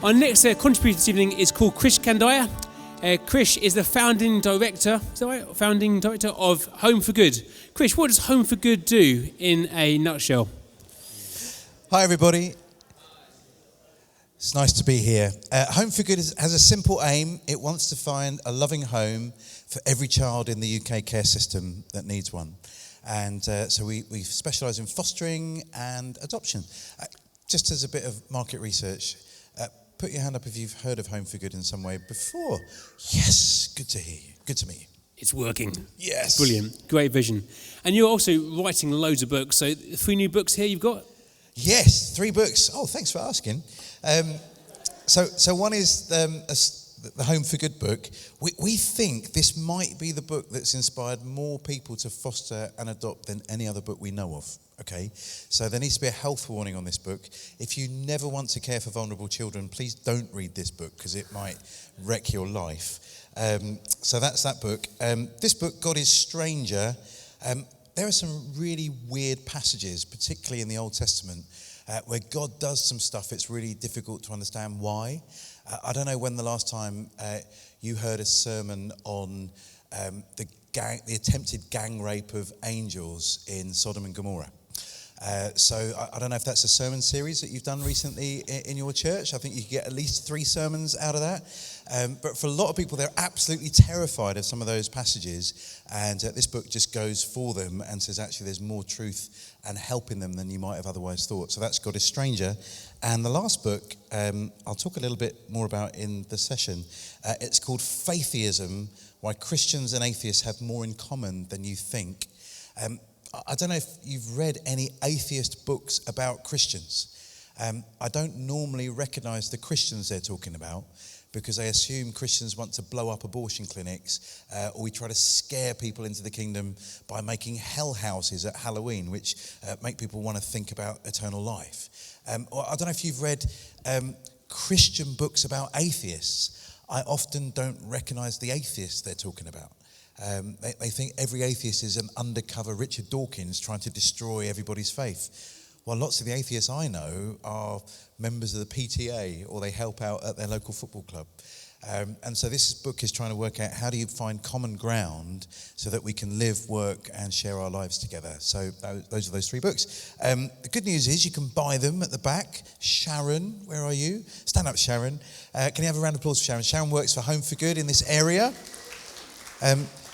Our next contributor this evening is called Krish Kandiah. Krish is the founding director, is that right? Founding director of Home for Good. Krish, what does Home for Good do in a nutshell? Hi everybody. It's nice to be here. Home for Good has a simple aim. It wants to find a loving home for every child in the UK care system that needs one. And so we specialise in fostering and adoption. Just as a bit of market research, put your hand up if you've heard of Home for Good in some way before. Yes, good to hear you. Good to meet you. It's working. Yes. Brilliant. Great vision. And you're also writing loads of books. So 3 new books here you've got? Yes, 3 books. Oh, thanks for asking. So one is the Home for Good book. We think this might be the book that's inspired more people to foster and adopt than any other book we know of. Okay, so there needs to be a health warning on this book. If you never want to care for vulnerable children, please don't read this book because it might wreck your life. So that's that book. This book, God is Stranger. There are some really weird passages, particularly in the Old Testament, where God does some stuff it's really difficult to understand why. I don't know when the last time you heard a sermon on the attempted gang rape of angels in Sodom and Gomorrah. So I don't know if that's a sermon series that you've done recently in your church. I think you could get at least 3 sermons out of that. But for a lot of people, they're absolutely terrified of some of those passages. And this book just goes for them and says, actually, there's more truth and help in them than you might have otherwise thought. So that's God is Stranger. And the last book, I'll talk a little bit more about in the session. It's called Faiththeism, Why Christians and Atheists Have More in Common Than You Think. I don't know if you've read any atheist books about Christians. I don't normally recognise the Christians they're talking about because they assume Christians want to blow up abortion clinics or we try to scare people into the kingdom by making hell houses at Halloween, which make people want to think about eternal life. Or I don't know if you've read Christian books about atheists. I often don't recognise the atheists they're talking about. They think every atheist is an undercover Richard Dawkins trying to destroy everybody's faith. Well, lots of the atheists I know are members of the PTA or they help out at their local football club. And so this book is trying to work out how do you find common ground so that we can live, work and share our lives together. So those are those 3 books. The good news is you can buy them at the back. Sharon, where are you? Stand up, Sharon. Can you have a round of applause for Sharon? Sharon works for Home for Good in this area.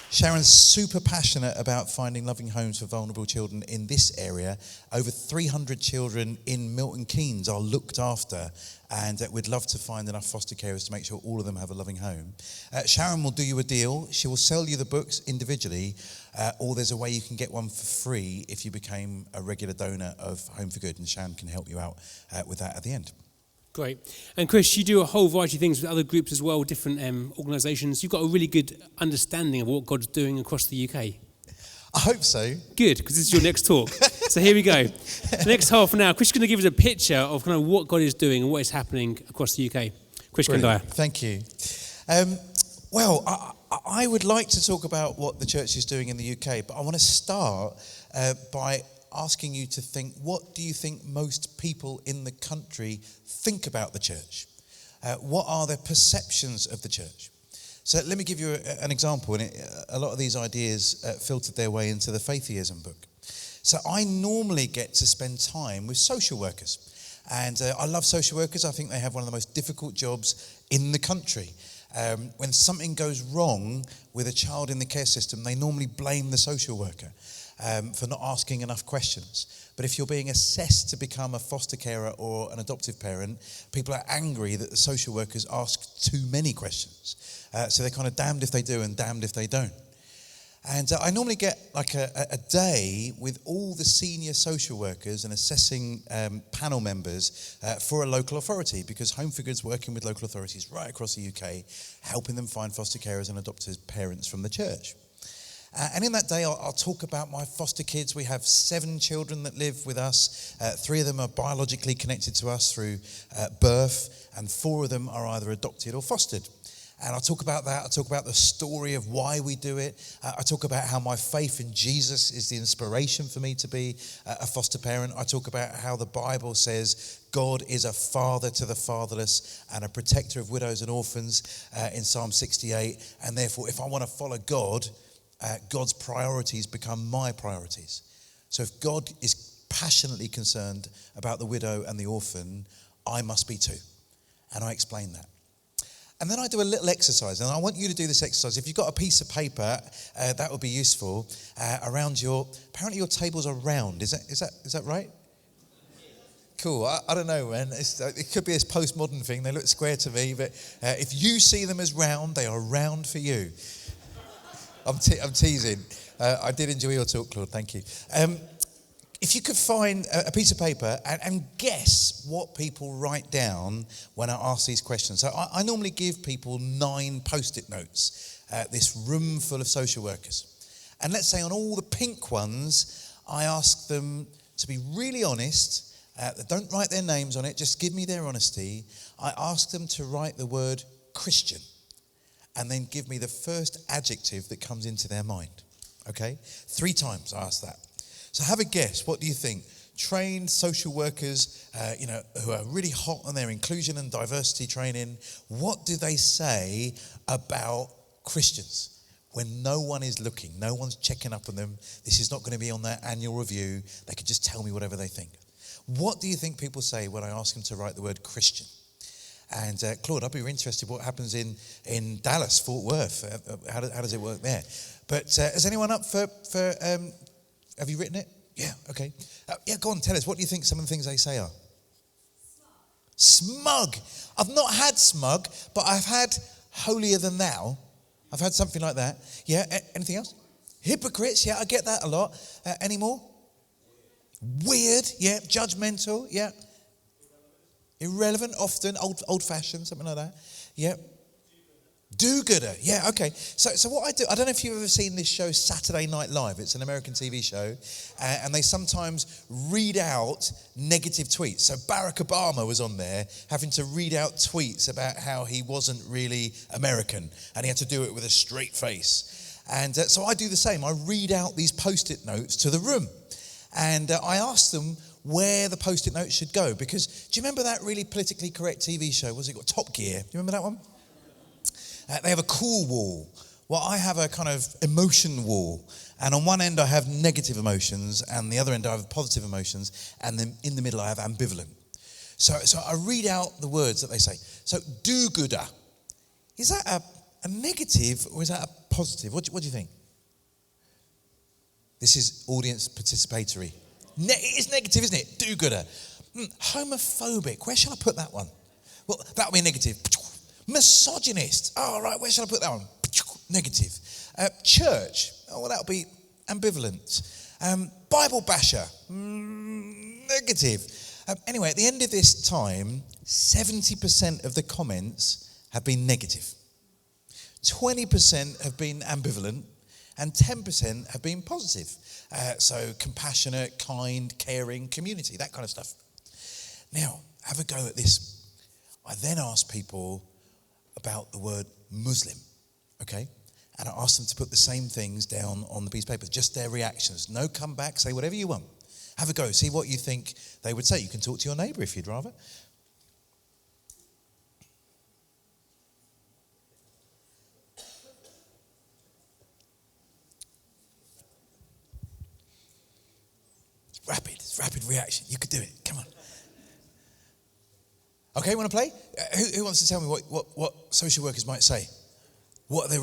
Sharon's super passionate about finding loving homes for vulnerable children in this area. Over 300 children in Milton Keynes are looked after, and we'd love to find enough foster carers to make sure all of them have a loving home. Sharon will do you a deal. She will sell you the books individually, or there's a way you can get one for free if you became a regular donor of Home for Good, and Sharon can help you out with that at the end. Great. And Krish, you do a whole variety of things with other groups as well, different organisations. You've got a really good understanding of what God's doing across the UK. I hope so. Good, because this is your next talk. So here we go. The next half an hour, Krish is going to give us a picture of kind of what God is doing and what is happening across the UK. Krish Kandiah. Thank you. Well, I would like to talk about what the church is doing in the UK, but I want to start by asking you to think, what do you think most people in the country think about the church? What are their perceptions of the church? So let me give you an example, and a lot of these ideas filtered their way into the Faiththeism book. So I normally get to spend time with social workers, and I love social workers. I think they have one of the most difficult jobs in the country. When something goes wrong with a child in the care system, they normally blame the social worker for not asking enough questions. But if you're being assessed to become a foster carer or an adoptive parent, people are angry that the social workers ask too many questions. So they're kind of damned if they do and damned if they don't. And I normally get like a day with all the senior social workers and assessing panel members for a local authority, because Home for Good's working with local authorities right across the UK, helping them find foster carers and adoptive parents from the church. And in that day, I'll talk about my foster kids. We have 7 children that live with us. 3 of them are biologically connected to us through birth, and 4 of them are either adopted or fostered. And I talk about that. I talk about the story of why we do it. I talk about how my faith in Jesus is the inspiration for me to be a foster parent. I talk about how the Bible says God is a father to the fatherless and a protector of widows and orphans in Psalm 68. And therefore, if I want to follow God, God's priorities become my priorities. So if God is passionately concerned about the widow and the orphan, I must be too. And I explain that. And then I do a little exercise, and I want you to do this exercise. If you've got a piece of paper, that would be useful. Around apparently your tables are round. Is that right? Cool. I don't know, man. It could be this postmodern thing. They look square to me, but if you see them as round, they are round for you. I'm teasing. I did enjoy your talk, Claude. Thank you. If you could find a piece of paper and guess what people write down when I ask these questions. So I normally give people 9 Post-it notes, this room full of social workers. And let's say on all the pink ones, I ask them to be really honest. Don't write their names on it, just give me their honesty. I ask them to write the word Christian and then give me the first adjective that comes into their mind. Okay? 3 times I ask that. So have a guess. What do you think? Trained social workers, who are really hot on their inclusion and diversity training, what do they say about Christians when no one is looking, no one's checking up on them? This is not going to be on their annual review. They could just tell me whatever they think. What do you think people say when I ask them to write the word Christian? And Claude, I'd be interested what happens in Dallas, Fort Worth. How does it work there? But is anyone up for have you written it? Yeah, okay. Go on, tell us. What do you think some of the things they say are? Smug. I've not had smug, but I've had holier than thou. I've had something like that. Yeah, anything else? Hypocrites, yeah, I get that a lot. Any more? Weird, yeah. Judgmental, yeah. Irrelevant, often. Old-fashioned, something like that. Yeah. Do-gooder, yeah, okay. So what I do, I don't know if you've ever seen this show Saturday Night Live. It's an American TV show, and they sometimes read out negative tweets. So Barack Obama was on there having to read out tweets about how he wasn't really American, and he had to do it with a straight face. And so I do the same. I read out these Post-it notes to the room, and I ask them where the Post-it notes should go, because do you remember that really politically correct TV show? Was it got Top Gear? Do you remember that one? They have a cool wall. Well, I have a kind of emotion wall. And on one end, I have negative emotions, and the other end, I have positive emotions. And then in the middle, I have ambivalent. So I read out the words that they say. So, do-gooder. Is that a negative or is that a positive? What do you think? This is audience participatory. It is negative, isn't it? Do-gooder. Homophobic. Where shall I put that one? Well, that would be negative. Misogynist. Oh, right, where shall I put that one? Negative. Church. Oh, well, that'll be ambivalent. Bible basher. Negative. Anyway, at the end of this time, 70% of the comments have been negative. 20% have been ambivalent, and 10% have been positive. So compassionate, kind, caring, community, that kind of stuff. Now, have a go at this. I then ask people about the word Muslim, okay? And I ask them to put the same things down on the piece of paper, just their reactions. No comeback, say whatever you want. Have a go, see what you think they would say. You can talk to your neighbour if you'd rather. It's rapid reaction. You could do it, come on. Okay, want to play? Who wants to tell me what social workers might say? What are they?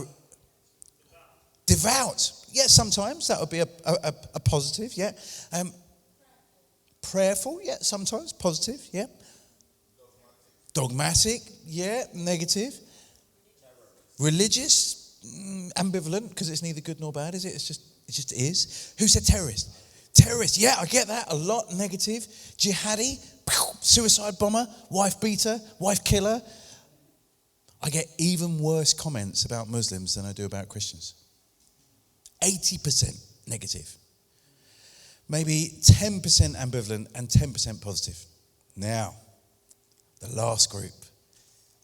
Devout. Yeah, sometimes that would be a positive, yeah. Prayerful, yeah, sometimes positive, yeah. Dogmatic, yeah, negative. Religious, ambivalent, because it's neither good nor bad, is it? It just is. Who said terrorist? Terrorist, yeah, I get that a lot, negative. Jihadi, suicide bomber, wife beater, wife killer. I get even worse comments about Muslims than I do about Christians. 80% negative. Maybe 10% ambivalent and 10% positive. Now, the last group,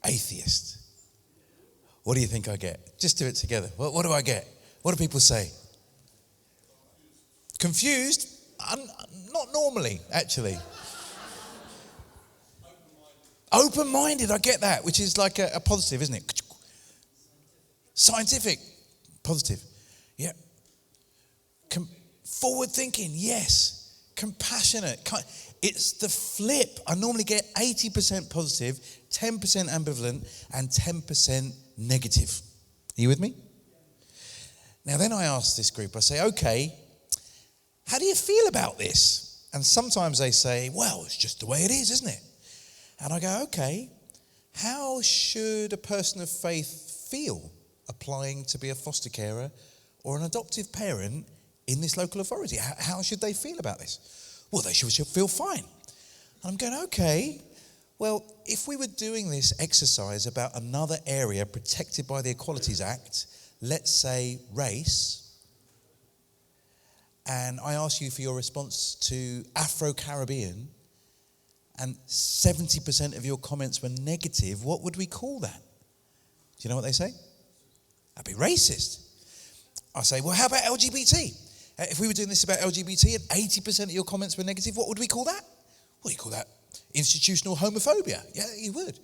atheist. What do you think I get? Just do it together. What do I get? What do people say? Confused? Not normally, actually. Open-minded, I get that, which is like a positive, isn't it? Scientific, positive. Yeah. Forward-thinking, yes. Compassionate. It's the flip. I normally get 80% positive, 10% ambivalent, and 10% negative. Are you with me? Now then I ask this group, I say, okay, how do you feel about this? And sometimes they say, well, it's just the way it is, isn't it? And I go, okay, how should a person of faith feel applying to be a foster carer or an adoptive parent in this local authority? How should they feel about this? Well, they should feel fine. And I'm going, okay, well, if we were doing this exercise about another area protected by the Equalities Act, let's say race, and I ask you for your response to Afro-Caribbean, and 70% of your comments were negative, what would we call that? Do you know what they say? That'd be racist. I say, well, how about LGBT? If we were doing this about LGBT and 80% of your comments were negative, what would we call that? Well, you call that institutional homophobia. Yeah, you would.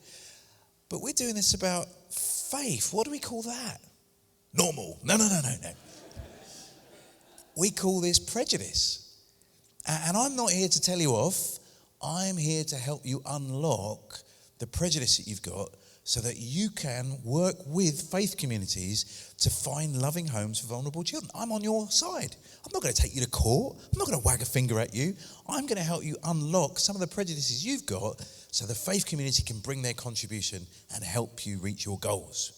But we're doing this about faith. What do we call that? Normal. No. We call this prejudice. And I'm not here to tell you off. I'm here to help you unlock the prejudice that you've got so that you can work with faith communities to find loving homes for vulnerable children. I'm on your side. I'm not going to take you to court. I'm not going to wag a finger at you. I'm going to help you unlock some of the prejudices you've got so the faith community can bring their contribution and help you reach your goals.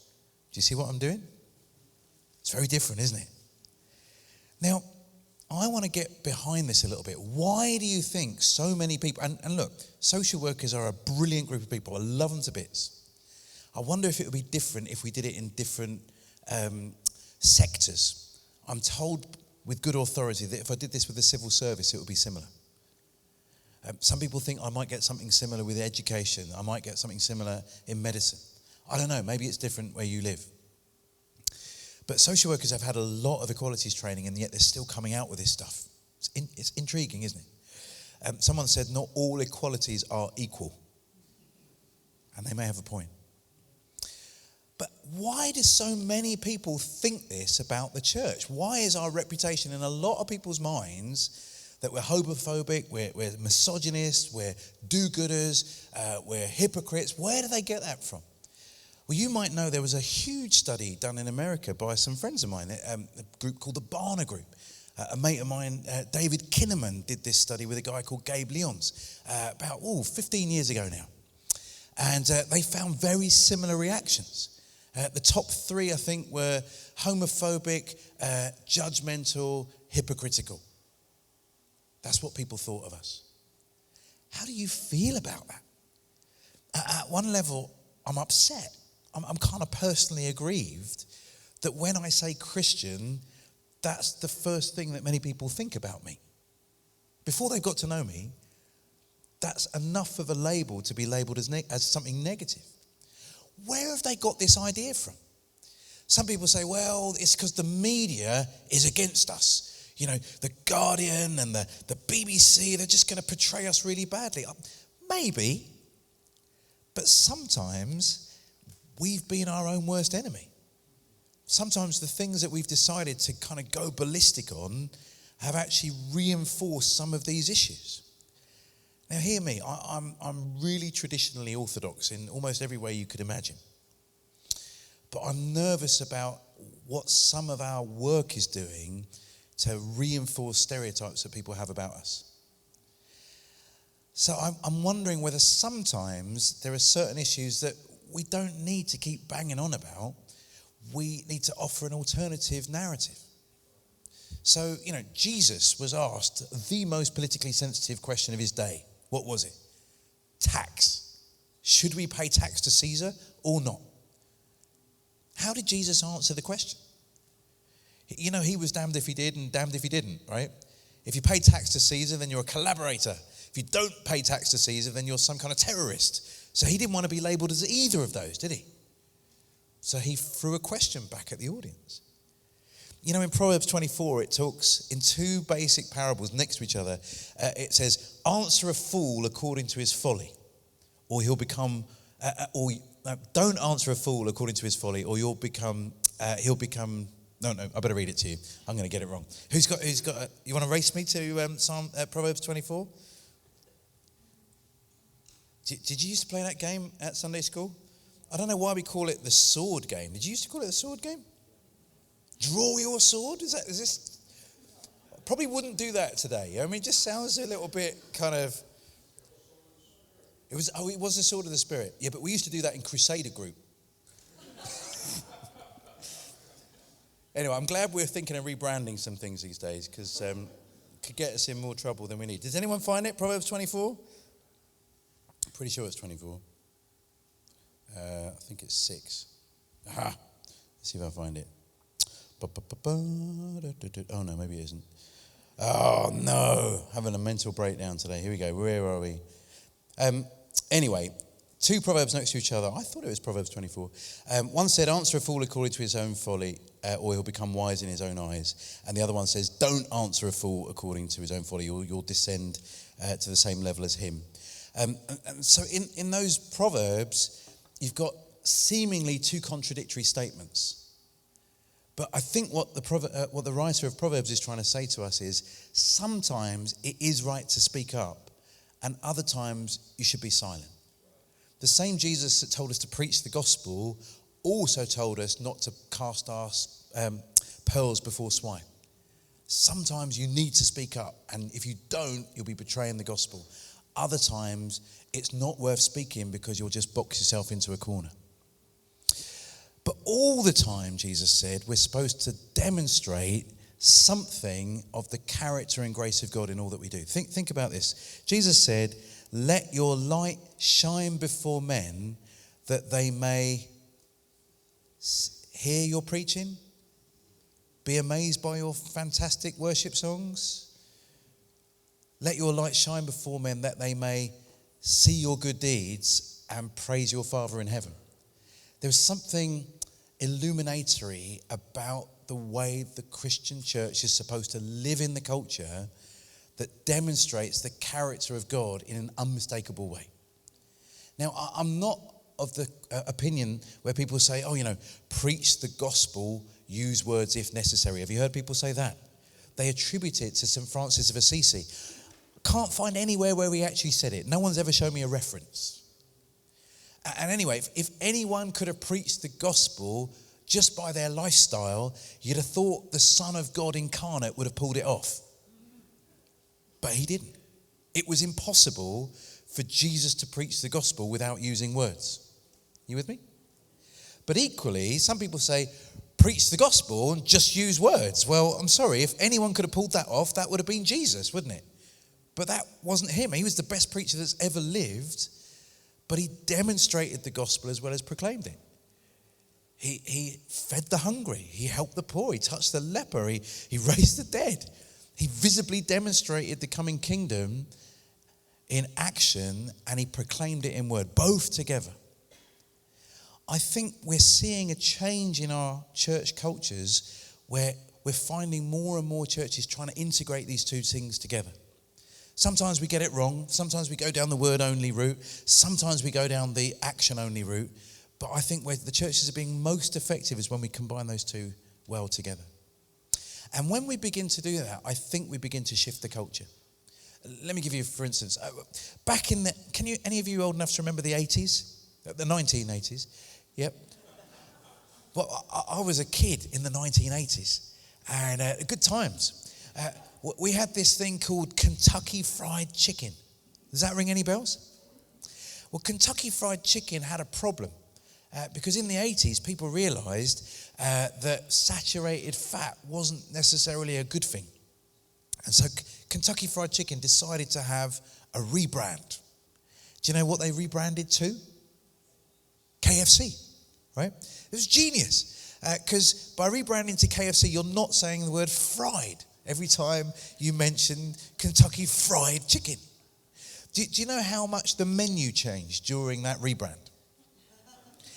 Do you see what I'm doing? It's very different, isn't it? Now, I want to get behind this a little bit. Why do you think so many people, and look, social workers are a brilliant group of people. I love them to bits. I wonder if it would be different if we did it in different sectors. I'm told with good authority that if I did this with the civil service, it would be similar. Some people think I might get something similar with education. I might get something similar in medicine. I don't know, maybe it's different where you live. But social workers have had a lot of equalities training, and yet they're still coming out with this stuff. It's intriguing, isn't it? Someone said not all equalities are equal. And they may have a point. But why do so many people think this about the church? Why is our reputation in a lot of people's minds that we're homophobic, we're misogynists, we're do-gooders, we're hypocrites? Where do they get that from? Well, you might know there was a huge study done in America by some friends of mine, a group called the Barna Group. A mate of mine, David Kinnaman, did this study with a guy called Gabe Lyons about 15 years ago now. And they found very similar reactions. The top three, I think, were homophobic, judgmental, hypocritical. That's what people thought of us. How do you feel about that? At one level, I'm upset. I'm kind of personally aggrieved that when I say Christian, that's the first thing that many people think about me. Before they've got to know me, that's enough of a label to be labelled as something negative. Where have they got this idea from? Some people say, well, it's because the media is against us. You know, the Guardian and the BBC, they're just going to portray us really badly. Maybe, but sometimes we've been our own worst enemy. Sometimes the things that we've decided to kind of go ballistic on have actually reinforced some of these issues. Now hear me, I'm really traditionally orthodox in almost every way you could imagine. But I'm nervous about what some of our work is doing to reinforce stereotypes that people have about us. So I'm wondering whether sometimes there are certain issues that we don't need to keep banging on about. We need to offer an alternative narrative. So, Jesus was asked the most politically sensitive question of his day. What was it? Tax. Should we pay tax to Caesar or not? How did Jesus answer the question? He was damned if he did and damned if he didn't, right? If you pay tax to Caesar, then you're a collaborator. If you don't pay tax to Caesar, then you're some kind of terrorist. So he didn't want to be labelled as either of those, did he? So he threw a question back at the audience. You know, in Proverbs 24, it talks in two basic parables next to each other. It says, answer a fool according to his folly, or he'll become, don't answer a fool according to his folly, or he'll become, no, I better read it to you. I'm going to get it wrong. Who's got, you want to race me to Proverbs 24? Did you used to play that game at Sunday school? I don't know why we call it the sword game. Did you used to call it the sword game? Draw your sword? Is this? Probably wouldn't do that today. I mean, it just sounds a little bit kind of. It was the sword of the Spirit. Yeah, but we used to do that in Crusader group. Anyway, I'm glad we're thinking of rebranding some things these days because could get us in more trouble than we need. Does anyone find it? Proverbs 24? Pretty sure it's 24. I think it's 6. Aha. Let's see if I find it. Oh, no, maybe it isn't. Oh, no. Having a mental breakdown today. Here we go. Where are we? Anyway, two proverbs next to each other. I thought it was Proverbs 24. One said, answer a fool according to his own folly, or he'll become wise in his own eyes. And the other one says, don't answer a fool according to his own folly, or you'll descend to the same level as him. And so in those proverbs, you've got seemingly two contradictory statements. But I think what the writer of Proverbs is trying to say to us is sometimes it is right to speak up, and other times you should be silent. The same Jesus that told us to preach the gospel also told us not to cast our pearls before swine. Sometimes you need to speak up, and if you don't, you'll be betraying the gospel. Other times, it's not worth speaking because you'll just box yourself into a corner. But all the time, Jesus said, we're supposed to demonstrate something of the character and grace of God in all that we do. Think about this. Jesus said, let your light shine before men that they may hear your preaching, be amazed by your fantastic worship songs. Let your light shine before men that they may see your good deeds and praise your Father in heaven. There's something illuminatory about the way the Christian church is supposed to live in the culture that demonstrates the character of God in an unmistakable way. Now, I'm not of the opinion where people say, preach the gospel, use words if necessary. Have you heard people say that? They attribute it to St. Francis of Assisi. Can't find anywhere where we actually said it. No one's ever shown me a reference. And anyway, if anyone could have preached the gospel just by their lifestyle, you'd have thought the Son of God incarnate would have pulled it off. But he didn't. It was impossible for Jesus to preach the gospel without using words. You with me? But equally, some people say, preach the gospel and just use words. Well, I'm sorry, if anyone could have pulled that off, that would have been Jesus, wouldn't it? But that wasn't him. He was the best preacher that's ever lived. But he demonstrated the gospel as well as proclaimed it. He fed the hungry. He helped the poor. He touched the leper. He raised the dead. He visibly demonstrated the coming kingdom in action, and he proclaimed it in word, both together. I think we're seeing a change in our church cultures where we're finding more and more churches trying to integrate these two things together. Sometimes we get it wrong. Sometimes we go down the word-only route. Sometimes we go down the action-only route. But I think where the churches are being most effective is when we combine those two well together. And when we begin to do that, I think we begin to shift the culture. Let me give you, for instance, back in any of you old enough to remember the 80s? The 1980s? Yep. Well, I was a kid in the 1980s. And good times. We had this thing called Kentucky Fried Chicken. Does that ring any bells? Well, Kentucky Fried Chicken had a problem because in the 80s, people realized that saturated fat wasn't necessarily a good thing. And so Kentucky Fried Chicken decided to have a rebrand. Do you know what they rebranded to? KFC, right? It was genius because by rebranding to KFC, you're not saying the word fried every time you mention Kentucky Fried Chicken. Do you know how much the menu changed during that rebrand?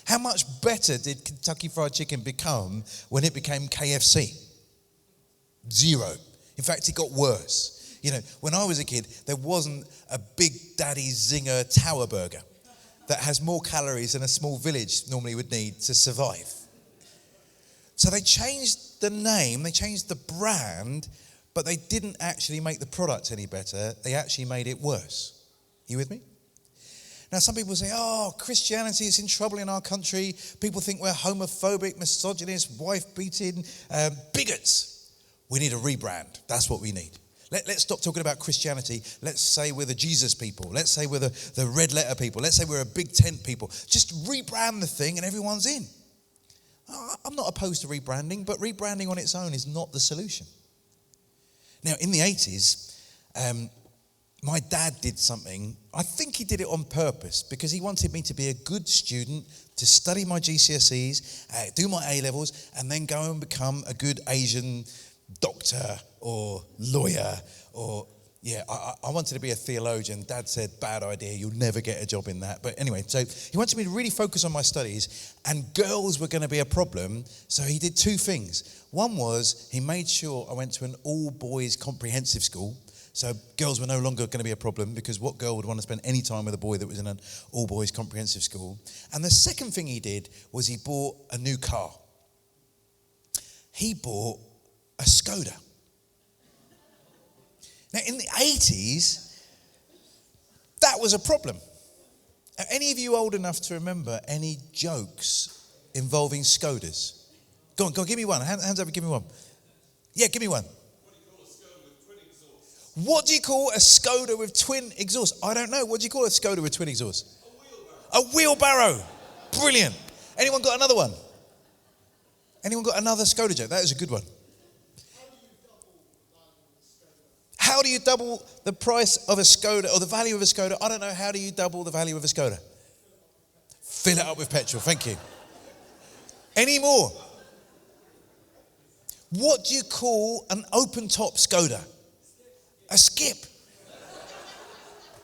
How much better did Kentucky Fried Chicken become when it became KFC? Zero. In fact, it got worse. You know, when I was a kid, there wasn't a Big Daddy Zinger Tower Burger that has more calories than a small village normally would need to survive. So they changed the name, they changed the brand, but they didn't actually make the product any better. They actually made it worse. You with me? Now, some people say, oh, Christianity is in trouble in our country. People think we're homophobic, misogynist, wife-beating, bigots. We need a rebrand. That's what we need. Let's stop talking about Christianity. Let's say we're the Jesus people. Let's say we're the red letter people. Let's say we're a big tent people. Just rebrand the thing and everyone's in. I'm not opposed to rebranding, but rebranding on its own is not the solution. Now, in the 80s, my dad did something. I think he did it on purpose because he wanted me to be a good student, to study my GCSEs, do my A-levels, and then go and become a good Asian doctor or lawyer or, I wanted to be a theologian. Dad said, bad idea, you'll never get a job in that. But anyway, so he wanted me to really focus on my studies, and girls were going to be a problem, so he did two things. One was he made sure I went to an all-boys comprehensive school, so girls were no longer going to be a problem, because what girl would want to spend any time with a boy that was in an all-boys comprehensive school? And the second thing he did was he bought a new car. He bought a Skoda. Now, in the 80s, that was a problem. Are any of you old enough to remember any jokes involving Skodas? Go on, give me one. Hands over, give me one. Yeah, give me one. What do you call a Skoda with twin exhausts? I don't know. What do you call a Skoda with twin exhausts? A wheelbarrow. Brilliant. Anyone got another one? Anyone got another Skoda joke? That is a good one. How do you double the price of a Skoda or the value of a Skoda? I don't know. How do you double the value of a Skoda? Fill it up with petrol. Thank you. Any more? What do you call an open top Skoda? A skip.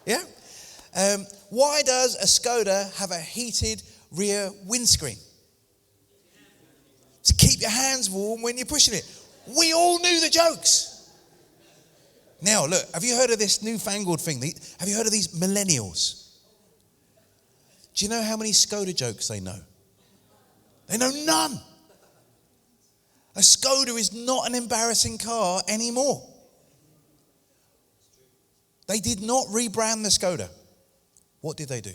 Yeah? Why does a Skoda have a heated rear windscreen? To keep your hands warm when you're pushing it. We all knew the jokes. Now, look, have you heard of this newfangled thing? Have you heard of these millennials? Do you know how many Skoda jokes they know? They know none. A Skoda is not an embarrassing car anymore. They did not rebrand the Skoda. What did they do?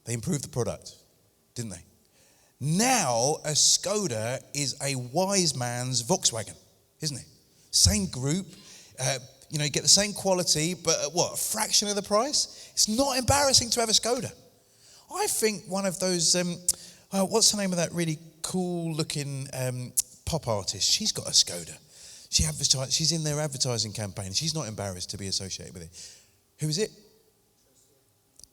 They improved the product, didn't they? Now, a Skoda is a wise man's Volkswagen, isn't it? Same group, you get the same quality, but at what, a fraction of the price? It's not embarrassing to have a Skoda. I think one of those, what's the name of that really cool-looking pop artist? She's got a Skoda. She's in their advertising campaign. She's not embarrassed to be associated with it. Who is it?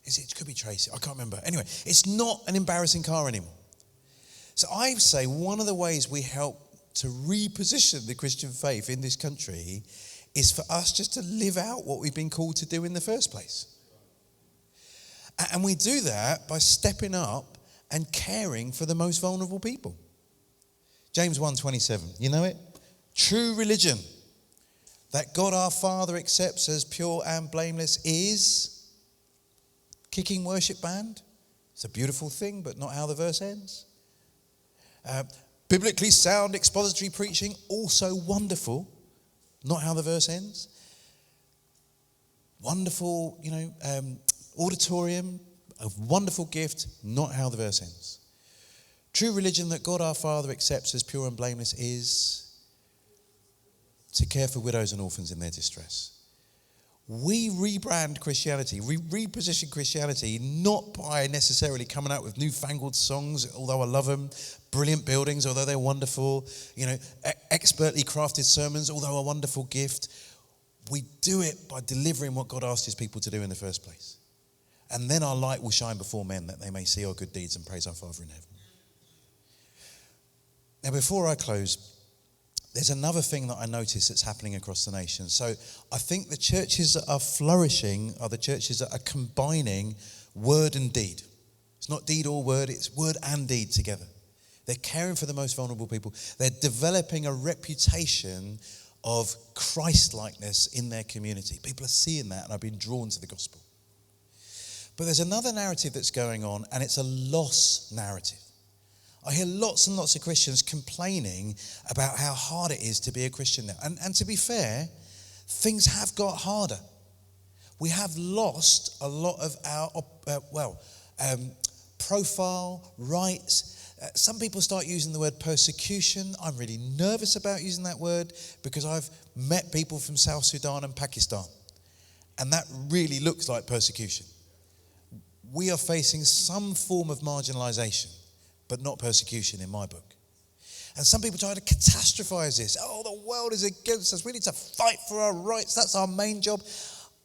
It could be Tracy. I can't remember. Anyway, it's not an embarrassing car anymore. So I say one of the ways we help to reposition the Christian faith in this country is for us just to live out what we've been called to do in the first place. And we do that by stepping up and caring for the most vulnerable people. James 1:27, you know it? True religion that God our Father accepts as pure and blameless is kicking worship band. It's a beautiful thing, but not how the verse ends. Biblically sound expository preaching, also wonderful, not how the verse ends. Wonderful, auditorium, a wonderful gift, not how the verse ends. True religion that God our Father accepts as pure and blameless is to care for widows and orphans in their distress. We rebrand Christianity, we reposition Christianity, not by necessarily coming out with newfangled songs, although I love them, brilliant buildings, although they're wonderful, expertly crafted sermons, although a wonderful gift. We do it by delivering what God asked his people to do in the first place. And then our light will shine before men, that they may see our good deeds and praise our Father in heaven. Now, before I close, there's another thing that I notice that's happening across the nation. So I think the churches that are flourishing are the churches that are combining word and deed. It's not deed or word, it's word and deed together. They're caring for the most vulnerable people. They're developing a reputation of Christ-likeness in their community. People are seeing that and are being drawn to the gospel. But there's another narrative that's going on, and it's a loss narrative. I hear lots and lots of Christians complaining about how hard it is to be a Christian now. And to be fair, things have got harder. We have lost a lot of our, profile, rights. Some people start using the word persecution. I'm really nervous about using that word because I've met people from South Sudan and Pakistan, and that really looks like persecution. We are facing some form of marginalisation, but not persecution in my book. And some people try to catastrophize this. Oh, the world is against us. We need to fight for our rights. That's our main job.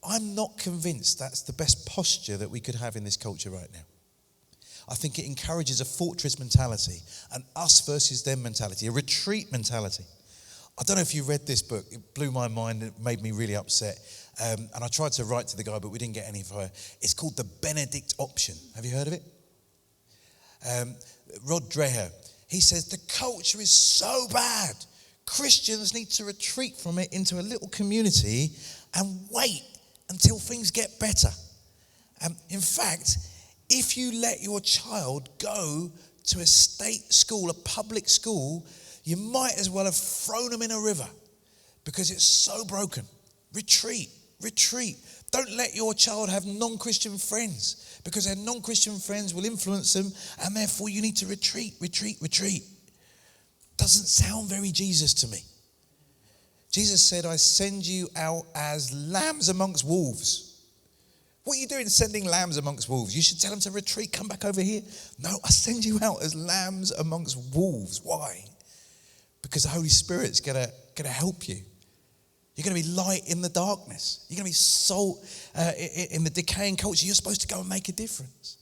I'm not convinced that's the best posture that we could have in this culture right now. I think it encourages a fortress mentality, an us versus them mentality, a retreat mentality. I don't know if you read this book. It blew my mind. It made me really upset. And I tried to write to the guy, but we didn't get any further. It's called The Benedict Option. Have you heard of it? Rod Dreher, he says, the culture is so bad. Christians need to retreat from it into a little community and wait until things get better. In fact, if you let your child go to a state school, a public school, you might as well have thrown them in a river because it's so broken. Retreat. Don't let your child have non-Christian friends because their non-Christian friends will influence them, and therefore you need to retreat. Doesn't sound very Jesus to me. Jesus said, I send you out as lambs amongst wolves. What are you doing sending lambs amongst wolves? You should tell them to retreat, come back over here. No, I send you out as lambs amongst wolves. Why? Because the Holy Spirit's gonna help you. You're going to be light in the darkness. You're going to be salt in the decaying culture. You're supposed to go and make a difference.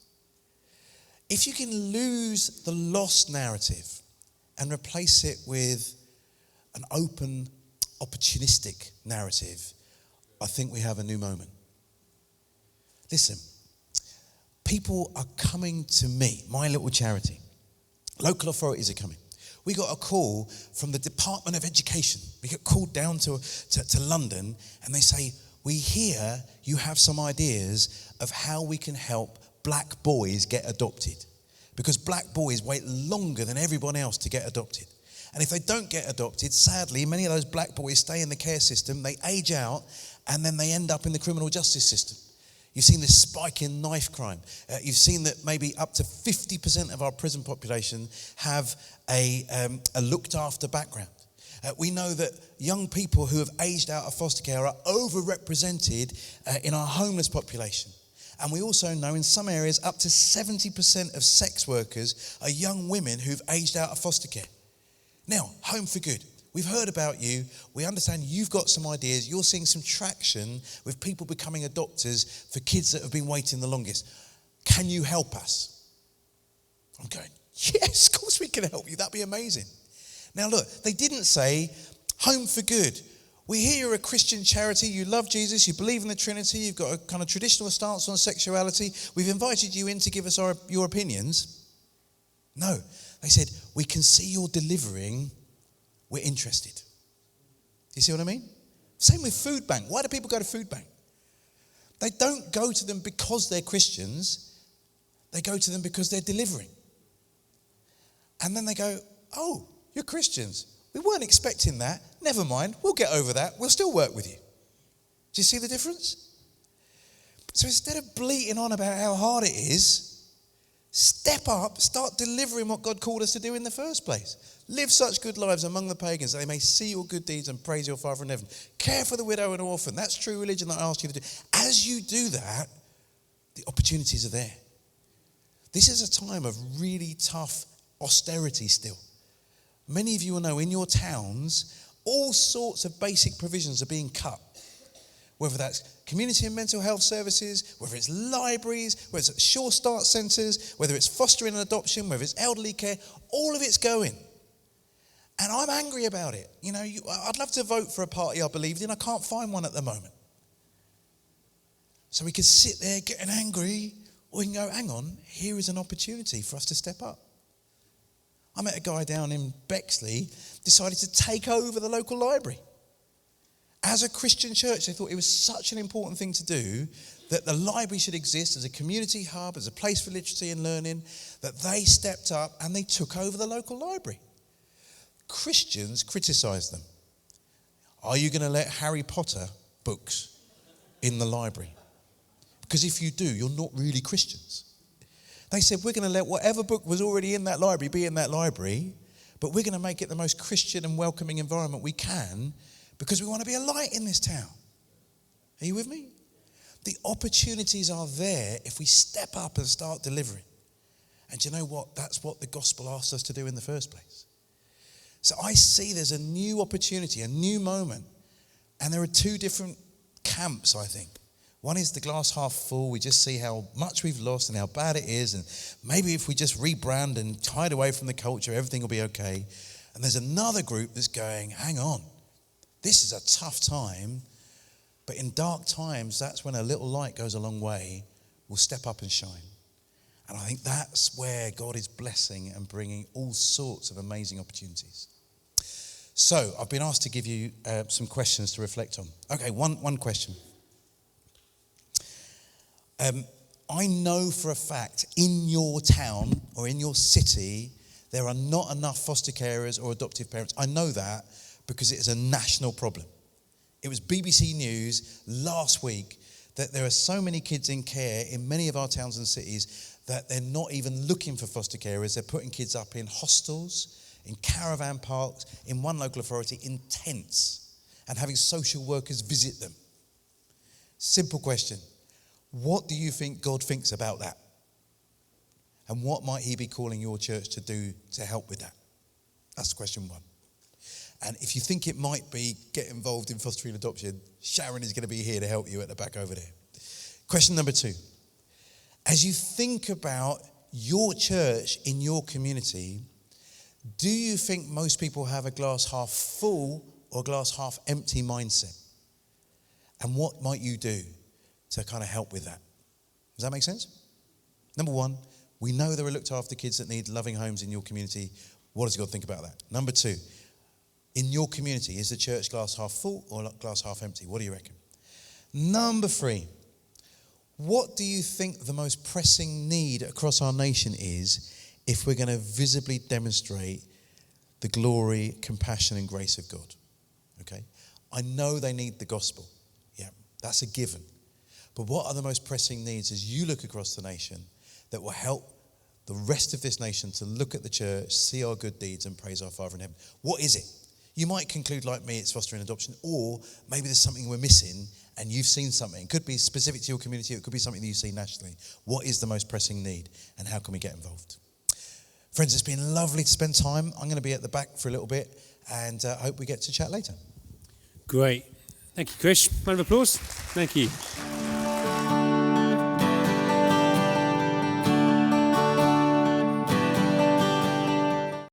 If you can lose the lost narrative and replace it with an open, opportunistic narrative, I think we have a new moment. Listen, people are coming to me, my little charity. Local authorities are coming. We got a call from the Department of Education. We get called down to London, and they say, we hear you have some ideas of how we can help black boys get adopted. Because black boys wait longer than everyone else to get adopted. And if they don't get adopted, sadly, many of those black boys stay in the care system, they age out, and then they end up in the criminal justice system. You've seen this spike in knife crime. You've seen that maybe up to 50% of our prison population have a looked after background. We know that young people who have aged out of foster care are overrepresented in our homeless population. And we also know in some areas up to 70% of sex workers are young women who've aged out of foster care. Now, Home for Good. We've heard about you. We understand you've got some ideas. You're seeing some traction with people becoming adopters for kids that have been waiting the longest. Can you help us? I'm going, yes, of course we can help you. That'd be amazing. Now look, they didn't say, Home for Good. We hear you're a Christian charity. You love Jesus. You believe in the Trinity. You've got a kind of traditional stance on sexuality. We've invited you in to give us your opinions. No, they said, we can see you're delivering. We're interested. Do you see what I mean? Same with Food Bank. Why do people go to Food Bank? They don't go to them because they're Christians. They go to them because they're delivering. And then they go, oh, you're Christians. We weren't expecting that. Never mind. We'll get over that. We'll still work with you. Do you see the difference? So instead of bleating on about how hard it is, step up, start delivering what God called us to do in the first place. Live such good lives among the pagans that they may see your good deeds and praise your Father in heaven. Care for the widow and orphan. That's true religion that I ask you to do. As you do that, the opportunities are there. This is a time of really tough austerity still. Many of you will know in your towns, all sorts of basic provisions are being cut. Whether that's community and mental health services, whether it's libraries, whether it's Sure Start centres, whether it's fostering and adoption, whether it's elderly care, all of it's going. And I'm angry about it. You know, I'd love to vote for a party I believed in. I can't find one at the moment. So we could sit there getting angry. Or we can go, hang on, here is an opportunity for us to step up. I met a guy down in Bexley, decided to take over the local library. As a Christian church, they thought it was such an important thing to do that the library should exist as a community hub, as a place for literacy and learning, that they stepped up and they took over the local library. Christians criticised them. Are you going to let Harry Potter books in the library? Because if you do, you're not really Christians. They said, we're going to let whatever book was already in that library be in that library, but we're going to make it the most Christian and welcoming environment we can because we want to be a light in this town. Are you with me? The opportunities are there if we step up and start delivering. And do you know what? That's what the gospel asked us to do in the first place. So I see there's a new opportunity, a new moment. And there are two different camps, I think. One is the glass half full. We just see how much we've lost and how bad it is. And maybe if we just rebrand and hide away from the culture, everything will be okay. And there's another group that's going, hang on, this is a tough time. But in dark times, that's when a little light goes a long way. We'll step up and shine. And I think that's where God is blessing and bringing all sorts of amazing opportunities. So I've been asked to give you some questions to reflect on. Okay, one question. I know for a fact in your town or in your city, there are not enough foster carers or adoptive parents. I know that because it is a national problem. It was BBC News last week that there are so many kids in care in many of our towns and cities that they're not even looking for foster carers. They're putting kids up in hostels, in caravan parks, in one local authority, in tents, and having social workers visit them. Simple question. What do you think God thinks about that? And what might he be calling your church to do to help with that? That's question one. And if you think it might be get involved in fostering adoption, Sharon is going to be here to help you at the back over there. Question number two. As you think about your church in your community, do you think most people have a glass half full or glass half empty mindset? And what might you do to kind of help with that? Does that make sense? Number one, we know there are looked after kids that need loving homes in your community. What does God think about that? Number two, in your community, is the church glass half full or glass half empty? What do you reckon? Number three, what do you think the most pressing need across our nation is if we're going to visibly demonstrate the glory, compassion, and grace of God? Okay? I know they need the gospel. Yeah, that's a given. But what are the most pressing needs as you look across the nation that will help the rest of this nation to look at the church, see our good deeds, and praise our Father in heaven? What is it? You might conclude like me, it's fostering adoption, or maybe there's something we're missing and you've seen something. It could be specific to your community, it could be something that you see nationally. What is the most pressing need and how can we get involved? Friends, it's been lovely to spend time. I'm going to be at the back for a little bit and I hope we get to chat later. Great. Thank you, Krish. Round of applause. Thank you.